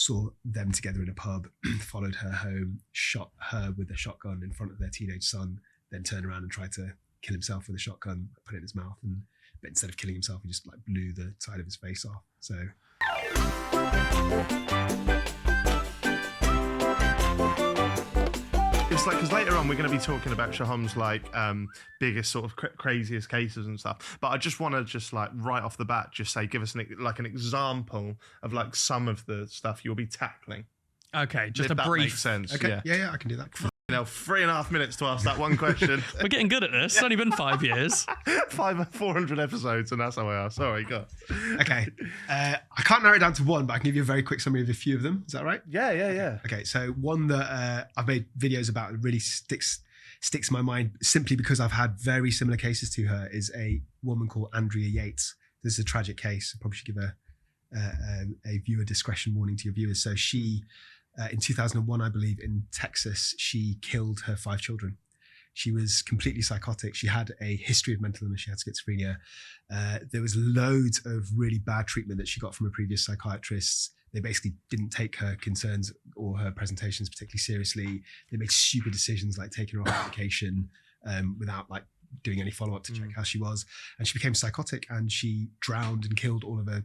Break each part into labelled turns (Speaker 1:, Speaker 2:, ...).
Speaker 1: saw them together in a pub, followed her home, shot her with a shotgun in front of their teenage son, then turned around and tried to kill himself with a shotgun, put it in his mouth, but instead of killing himself, he just like blew the side of his face off. So.
Speaker 2: It's like, because later on we're going to be talking about Sohom's like biggest sort of craziest cases and stuff, but I just want to just like right off the bat just say, give us an example of like some of the stuff you'll be tackling.
Speaker 3: Okay, just
Speaker 2: if
Speaker 3: a
Speaker 2: that
Speaker 3: brief.
Speaker 2: Makes sense.
Speaker 1: Okay, yeah, I can do that.
Speaker 2: 3.5 minutes to ask that one question.
Speaker 3: We're getting good at this. It's only been 5 years.
Speaker 2: 400 episodes, and that's how I are. Sorry, go.
Speaker 1: Okay, I can't narrow it down to one, but I can give you a very quick summary of a few of them. Is that right?
Speaker 2: Yeah.
Speaker 1: Okay, so one that I've made videos about that really sticks in my mind simply because I've had very similar cases to her is a woman called Andrea Yates. This is a tragic case. I probably should give a viewer discretion warning to your viewers. So she, in 2001, I believe, in Texas, she killed her 5 children. She was completely psychotic. She had a history of mental illness. She had schizophrenia. There was loads of really bad treatment that she got from her previous psychiatrists. They basically didn't take her concerns or her presentations particularly seriously. They made stupid decisions like taking her off medication without like doing any follow-up to check how she was. And she became psychotic and she drowned and killed all of her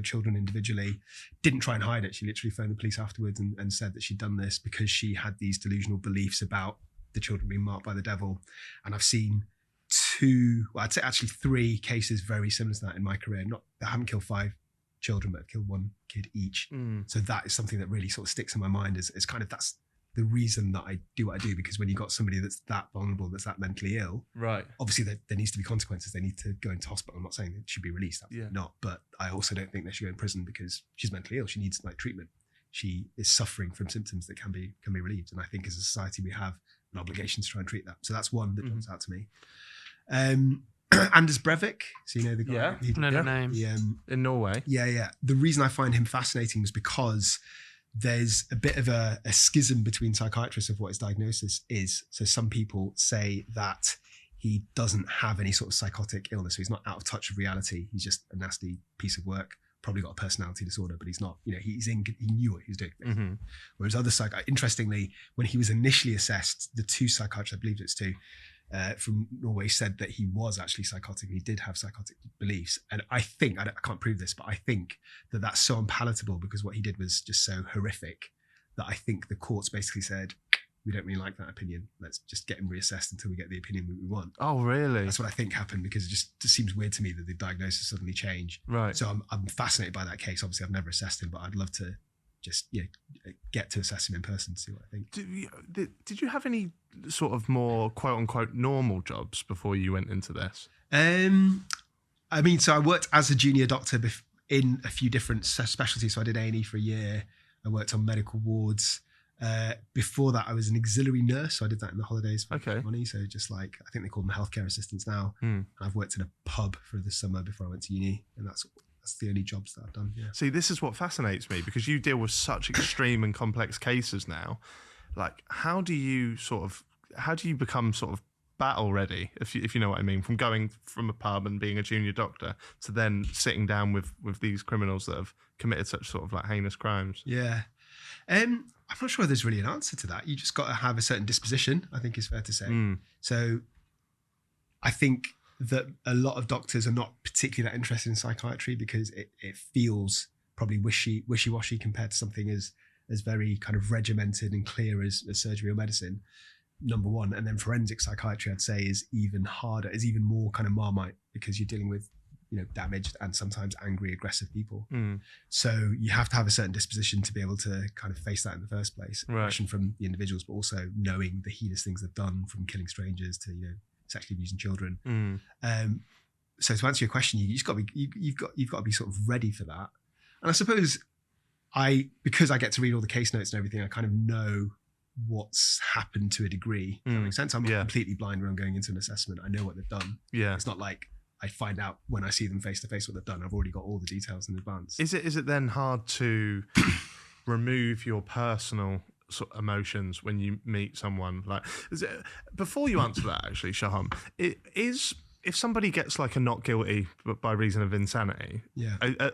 Speaker 1: children individually. Didn't try and hide it. She literally phoned the police afterwards and said that she'd done this because she had these delusional beliefs about the children being marked by the devil. And I've seen I'd say actually 3 cases very similar to that in my career. I haven't killed 5 children, but I've killed 1 kid each. So that is something that really sort of sticks in my mind is kind of that's the reason that I do what I do, because when you've got somebody that's that vulnerable, that's that mentally ill,
Speaker 2: right?
Speaker 1: Obviously there needs to be consequences. They need to go into hospital. I'm not saying they should be released, not, but I also don't think they should go in prison because she's mentally ill. She needs like treatment. She is suffering from symptoms that can be relieved. And I think as a society, we have an obligation to try and treat that. So that's one that jumps out to me. Anders Breivik, so you know the guy.
Speaker 3: Know the name.
Speaker 2: In Norway.
Speaker 1: Yeah. The reason I find him fascinating was because there's a bit of a schism between psychiatrists of what his diagnosis is. So some people say that he doesn't have any sort of psychotic illness. So he's not out of touch with reality. He's just a nasty piece of work. Probably got a personality disorder, but he's not, he knew what he was doing. Whereas other interestingly, when he was initially assessed, the 2 psychiatrists, I believe it's 2, from Norway said that he was actually psychotic. He did have psychotic beliefs. And I think, I can't prove this, but I think that that's so unpalatable because what he did was just so horrific that I think the courts basically said, we don't really like that opinion. Let's just get him reassessed until we get the opinion that we want.
Speaker 2: Oh, really?
Speaker 1: That's what I think happened because it just seems weird to me that the diagnosis suddenly changed.
Speaker 2: Right.
Speaker 1: So I'm fascinated by that case. Obviously, I've never assessed him, but I'd love to just get to assess him in person to see what I think.
Speaker 2: Did you have any sort of more quote unquote normal jobs before you went into this?
Speaker 1: So I worked as a junior doctor in a few different specialties. So I did A&E for a year. I worked on medical wards. Before that, I was an auxiliary nurse. So I did that in the holidays for money. So just like, I think they call them healthcare assistants now. I've worked in a pub for the summer before I went to uni, and that's the only jobs that I've done. Yeah.
Speaker 2: See, this is what fascinates me because you deal with such extreme and complex cases now. Like, how do you become sort of battle ready, if you know what I mean, from going from a pub and being a junior doctor to then sitting down with these criminals that have committed such sort of like heinous crimes?
Speaker 1: Yeah. I'm not sure there's really an answer to that. You just got to have a certain disposition, I think is fair to say. So I think that a lot of doctors are not particularly that interested in psychiatry because it feels probably wishy-washy compared to something as very kind of regimented and clear as surgery or medicine, number one. And then forensic psychiatry, I'd say, is even harder, is even more kind of Marmite because you're dealing with damaged and sometimes angry, aggressive people. So you have to have a certain disposition to be able to kind of face that in the first place. Aggression from the individuals, but also knowing the heinous things they've done, from killing strangers to sexually abusing children. So to answer your question, you've got to be sort of ready for that. And I suppose because I get to read all the case notes and everything, I kind of know what's happened to a degree. Does that make sense? I'm not completely blind when I'm going into an assessment. I know what they've done. Yeah. It's not like I find out when I see them face to face what they've done. I've already got all the details in advance. Is
Speaker 2: it then hard to remove your personal sort of emotions when you meet someone? Like, before you answer that, actually, Sohom, if somebody gets like a not guilty but by reason of insanity,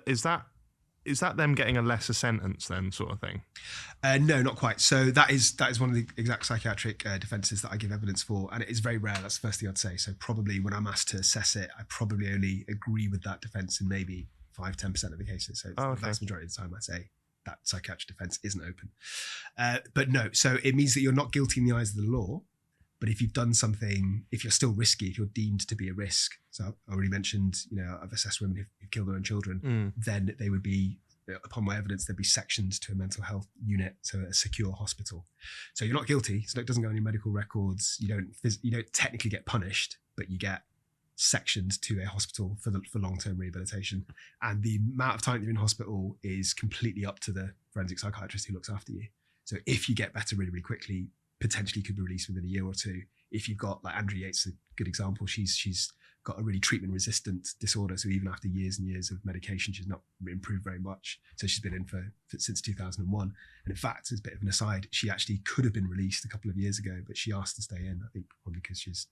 Speaker 2: is that is that them getting a lesser sentence then, sort of thing?
Speaker 1: No, not quite. So that is one of the exact psychiatric defences that I give evidence for, and it is very rare. That's the first thing I'd say. So probably when I'm asked to assess it, I probably only agree with that defence in maybe 5-10% of the cases. So the vast majority of the time, I say that psychiatric defence isn't open. But no, so it means that you're not guilty in the eyes of the law. But if you've done something, if you're still risky, if you're deemed to be a risk, so I already mentioned, I've assessed women who've killed their own children, then they would be, upon my evidence, they'd be sectioned to a mental health unit, so a secure hospital. So you're not guilty, so it doesn't go on your medical records. You don't technically get punished, but you get sectioned to a hospital for long-term rehabilitation. And the amount of time you're in hospital is completely up to the forensic psychiatrist who looks after you. So if you get better really, really quickly, potentially could be released within a year or two. If you've got, like Andrea Yates, a good example, she's got a really treatment resistant disorder. So even after years and years of medication, she's not improved very much. So she's been in since 2001. And in fact, as a bit of an aside, she actually could have been released a couple of years ago, but she asked to stay in, I think probably because she's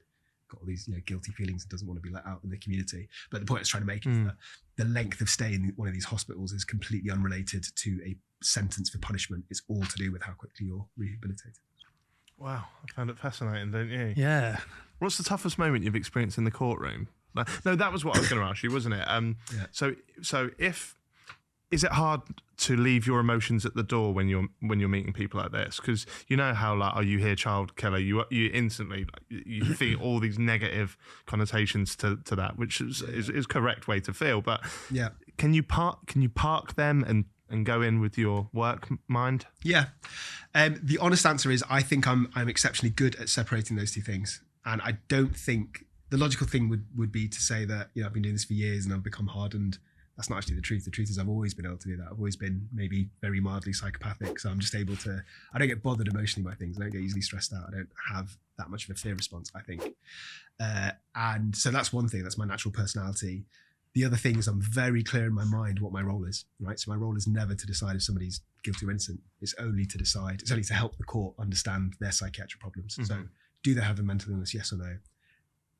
Speaker 1: got all these guilty feelings and doesn't want to be let out in the community. But the point I was trying to make is that the length of stay in one of these hospitals is completely unrelated to a sentence for punishment. It's all to do with how quickly you're rehabilitated.
Speaker 2: Wow, I found it fascinating, don't you?
Speaker 3: Yeah.
Speaker 2: What's the toughest moment you've experienced in the courtroom? No, that was what I was going to ask you, wasn't it? So is it hard to leave your emotions at the door when you're meeting people like this? Because you know how you hear child killer, you instantly you feel all these negative connotations to that, which is correct way to feel. But can you park them and go in with your work mind? Yeah.
Speaker 1: The honest answer is I think I'm exceptionally good at separating those two things. And I don't think the logical thing would be to say that, I've been doing this for years and I've become hardened. That's not actually the truth. The truth is I've always been able to do that. I've always been maybe very mildly psychopathic. So I'm just able to, I don't get bothered emotionally by things. I don't get easily stressed out. I don't have that much of a fear response, I think. And so that's one thing. That's my natural personality. The other thing is I'm very clear in my mind what my role is, right? So my role is never to decide if somebody's guilty or innocent. It's only to help the court understand their psychiatric problems. Mm-hmm. So do they have a mental illness? Yes or no?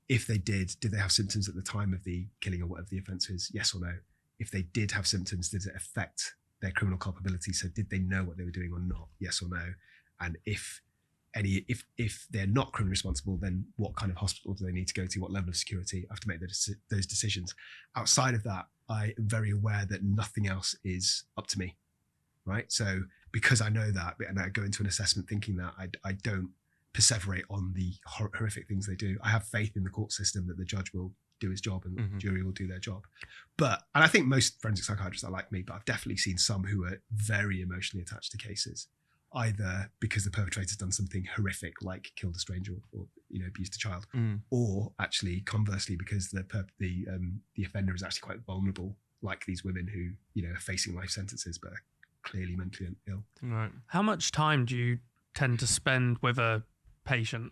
Speaker 1: If they did they have symptoms at the time of the killing or whatever the offence is? Yes or no? If they did have symptoms, did it affect their criminal culpability? So did they know what they were doing or not? Yes or no? And if they're not criminally responsible, then what kind of hospital do they need to go to? What level of security? I have to make those decisions. Outside of that, I am very aware that nothing else is up to me, right? So because I know that, and I go into an assessment thinking that, I don't perseverate on the horrific things they do. I have faith in the court system that the judge will do his job and the jury will do their job. And I think most forensic psychiatrists are like me, but I've definitely seen some who are very emotionally attached to cases, either because the perpetrator's done something horrific like killed a stranger or abused a child, or actually conversely because the offender is actually quite vulnerable, like these women who are facing life sentences but are clearly mentally ill.
Speaker 3: Right. How much time do you tend to spend with a patient?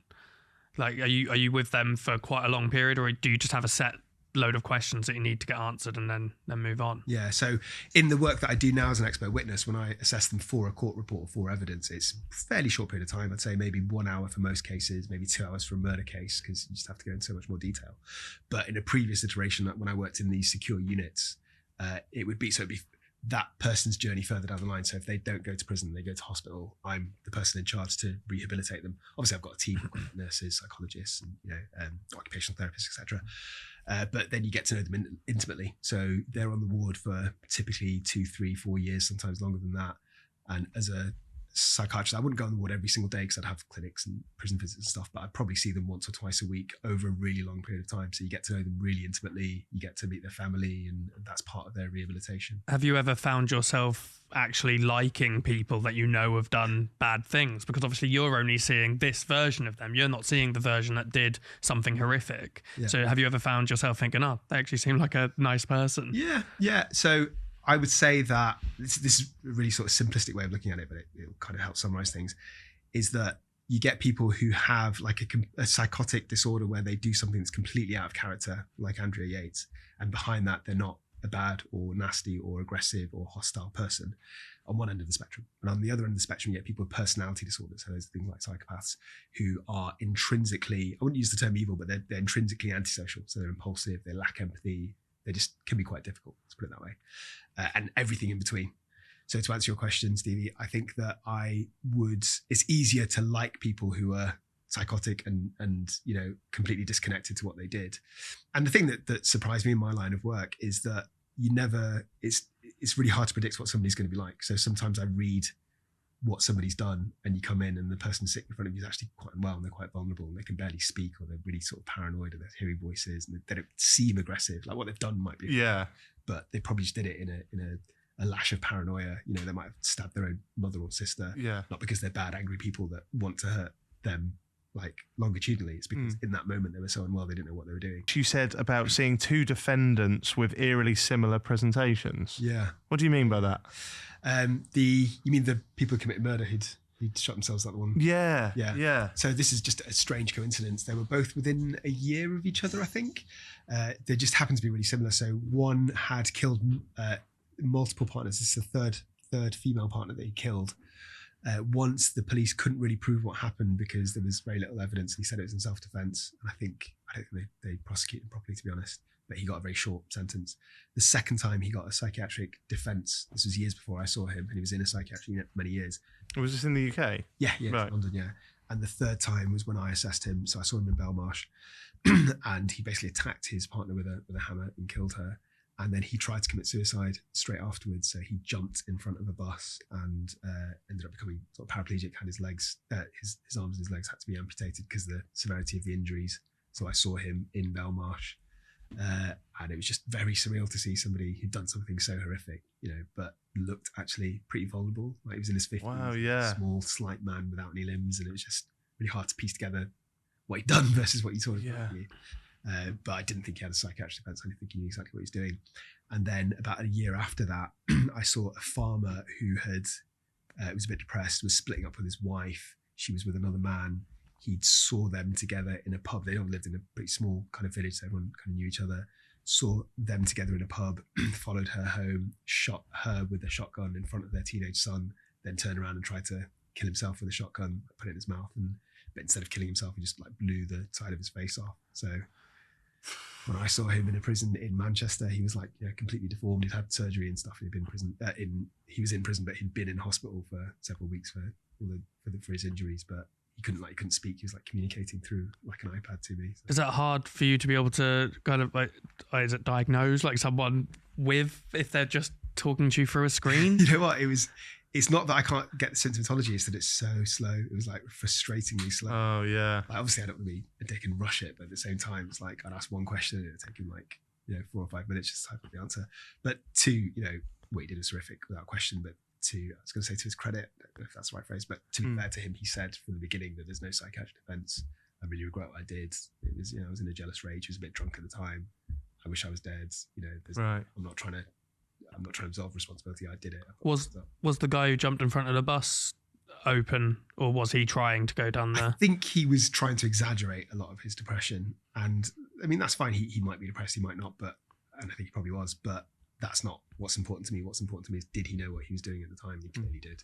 Speaker 3: Like, are you with them for quite a long period, or do you just have a set load of questions that you need to get answered and then move on?
Speaker 1: Yeah, so in the work that I do now as an expert witness, when I assess them for a court report or for evidence, it's a fairly short period of time. I'd say maybe 1 hour for most cases, maybe 2 hours for a murder case, because you just have to go into so much more detail. But in a previous iteration, when I worked in these secure units, it'd be that person's journey further down the line. So if they don't go to prison, they go to hospital, I'm the person in charge to rehabilitate them. Obviously, I've got a team, I've got nurses, psychologists, and occupational therapists, etc. But then you get to know them intimately. So they're on the ward for typically 2, 3, 4 years, sometimes longer than that. And as a psychiatrist, I wouldn't go on the ward every single day because I'd have clinics and prison visits and stuff, but I'd probably see them once or twice a week over a really long period of time. So you get to know them really intimately, you get to meet their family, and that's part of their rehabilitation.
Speaker 3: Have you ever found yourself actually liking people that have done bad things? Because obviously you're only seeing this version of them. You're not seeing the version that did something horrific. Yeah. So have you ever found yourself thinking, oh, they actually seem like a nice person?
Speaker 1: Yeah. So I would say that this is a really sort of simplistic way of looking at it, but it'll kind of help summarize things, is that you get people who have like a psychotic disorder where they do something that's completely out of character, like Andrea Yates, and behind that they're not a bad or nasty or aggressive or hostile person on one end of the spectrum. And on the other end of the spectrum, you get people with personality disorders. So those are things like psychopaths who are intrinsically, I wouldn't use the term evil, but they're intrinsically antisocial. So they're impulsive, they lack empathy, They just can be quite difficult, let's put it that way. And everything in between. So to answer your question, Stevie, I think that it's easier to like people who are psychotic and completely disconnected to what they did. And the thing that surprised me in my line of work is that it's really hard to predict what somebody's going to be like. So sometimes I read what somebody's done and you come in and the person sitting in front of you is actually quite unwell and they're quite vulnerable and they can barely speak, or they're really sort of paranoid, or they're hearing voices and they don't seem aggressive. Like what they've done might be, but they probably just did it in a lash of paranoia. They might have stabbed their own mother or sister, not because they're bad, angry people that want to hurt them like longitudinally. It's because in that moment they were so unwell they didn't know what they were doing.
Speaker 2: You said about seeing two defendants with eerily similar presentations.
Speaker 1: Yeah.
Speaker 2: What do you mean by that?
Speaker 1: You mean the people who committed murder who'd shot themselves, that one?
Speaker 2: Yeah.
Speaker 1: So this is just a strange coincidence. They were both within a year of each other, I think. They just happened to be really similar. So one had killed multiple partners. This is the third female partner that he killed. Once the police couldn't really prove what happened because there was very little evidence. He said it was in self-defense. And I don't think they prosecuted him properly, to be honest, but he got a very short sentence. The second time he got a psychiatric defense. This was years before I saw him, and he was in a psychiatric unit for many years.
Speaker 2: Was this in the UK?
Speaker 1: Yeah,
Speaker 2: right.
Speaker 1: London, yeah. And the third time was when I assessed him. So I saw him in Belmarsh and he basically attacked his partner with a hammer and killed her. And then he tried to commit suicide straight afterwards. So he jumped in front of a bus and ended up becoming sort of paraplegic, had his legs, his arms and his legs had to be amputated because of the severity of the injuries. So I saw him in Belmarsh. And it was just very surreal to see somebody who'd done something so horrific, but looked actually pretty vulnerable. Like he was in his 50s.
Speaker 2: Wow, yeah.
Speaker 1: Small, slight man without any limbs. And it was just really hard to piece together what he'd done versus what you saw in front of you. But I didn't think he had a psychiatric defense. I didn't think he knew exactly what he was doing. And then about a year after that, I saw a farmer who was a bit depressed, was splitting up with his wife. She was with another man. He saw them together in a pub. They all lived in a pretty small kind of village, so everyone kind of knew each other. Saw them together in a pub, followed her home, shot her with a shotgun in front of their teenage son, then turned around and tried to kill himself with a shotgun, put it in his mouth. But instead of killing himself, he just like blew the side of his face off. So when I saw him in a prison in Manchester, he was like completely deformed. He'd had surgery and stuff. He'd been in prison. He was in prison, but he'd been in hospital for several weeks for his injuries. But he couldn't speak. He was like communicating through like an iPad to me. So.
Speaker 3: Is that hard for you to be able to kind of like, is it diagnose like someone with, if they're just talking to you through a screen?
Speaker 1: You know what? It's not that I can't get the symptomatology, it's that it's so slow. It was like frustratingly slow.
Speaker 2: Oh yeah.
Speaker 1: Like, obviously I don't want to be a dick and rush it, but at the same time, it's like I'd ask one question and it'd take him like, 4 or 5 minutes just to type up the answer. But two, what he did was horrific without question, but I was going to say to his credit, I don't know if that's the right phrase, but to be fair to him, he said from the beginning that there's no psychiatric defense. I really regret what I did. It was, I was in a jealous rage. He was a bit drunk at the time. I wish I was dead.
Speaker 2: Right.
Speaker 1: I'm not trying to absolve responsibility. I did it.
Speaker 3: Was the guy who jumped in front of the bus open, or was he trying to go down there?
Speaker 1: I think he was trying to exaggerate a lot of his depression. And I mean, that's fine. He might be depressed, he might not, and I think he probably was, but that's not what's important to me. What's important to me is, did he know what he was doing at the time? He clearly did.